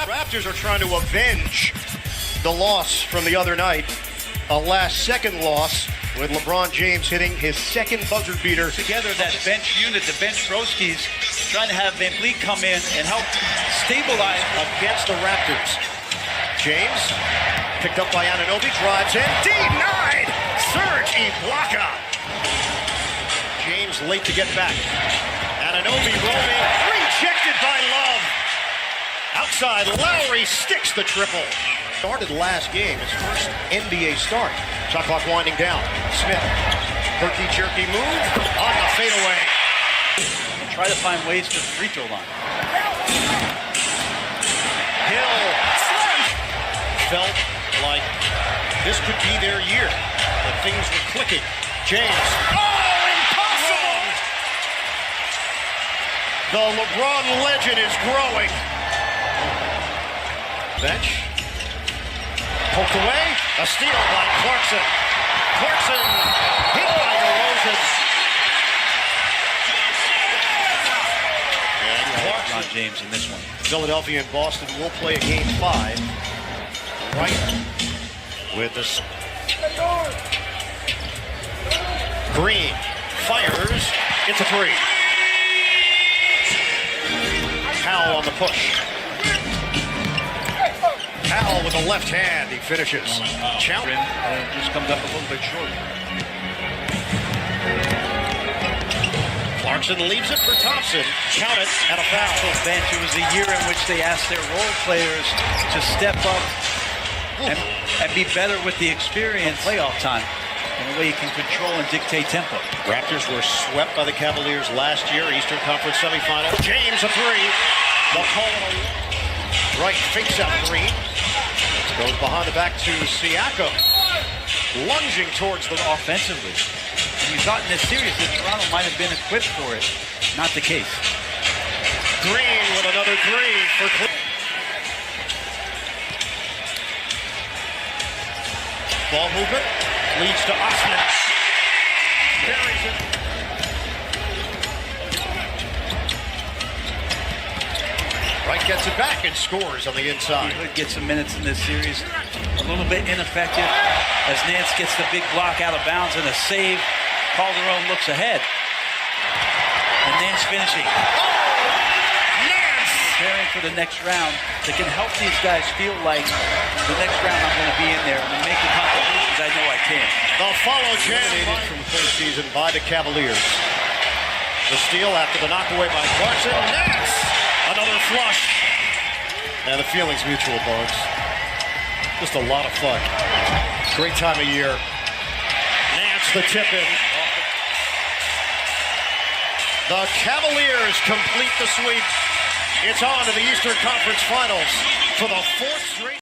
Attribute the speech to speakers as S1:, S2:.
S1: Raptors are trying to avenge the loss from the other night. A last-second loss with LeBron James hitting his second buzzer beater.
S2: Together, that bench unit, the bench broskies, trying to have Van Vliet come in and help stabilize
S1: against the Raptors. James, picked up by Anunoby, drives in, denied! Serge Ibaka. James late to get back. Anunoby roaming, rejected by Love. Outside, Lowry sticks the triple. Started last game, his first NBA start. Shot clock winding down. Smith, herky-jerky move on the fadeaway.
S2: Try to find ways to the free throw line.
S1: Hill felt like this could be their year, that things were clicking. James, oh, impossible! The LeBron legend is growing. Bench. Poked away, a steal by Clarkson. Clarkson hit by DeRozan. And Clarkson,
S2: James in this one.
S1: Philadelphia and Boston will play a game 5. Right with this. Green fires. It's a 3. Powell on the push. Powell with the left hand, he finishes. Challenge
S2: just comes up a little bit short.
S1: Clarkson leaves it for Thompson. Count it at a foul.
S2: Bench. It was a year in which they asked their role players to step up and be better with the experience playoff time in a way you can control and dictate tempo.
S1: Raptors were swept by the Cavaliers last year, Eastern Conference semifinal. James a 3. They'll call it a right, fakes out Green. Goes behind the back to Siakam. Lunging towards the
S2: offensively. And you thought in this series that Toronto might have been equipped for it. Not the case.
S1: Green with another 3 for Cleveland. Ball movement leads to Osman. Buries it. Wright gets it back and scores on the inside.
S2: He would get some minutes in this series. A little bit ineffective as Nance gets the big block out of bounds and a save. Calderon looks ahead. And Nance finishing.
S1: Nance!
S2: Preparing for the next round. That can help these guys feel like the next round I'm going to be in there and make the contributions I know I can.
S1: The follow eliminated from the postseason by the Cavaliers. The steal after the knockaway by Clarkson. Nance! Another flush. And the feeling's mutual, Bugs. Just a lot of fun. Great time of year. Nance the tip-in. The Cavaliers complete the sweep. It's on to the Eastern Conference Finals for the 4th straight.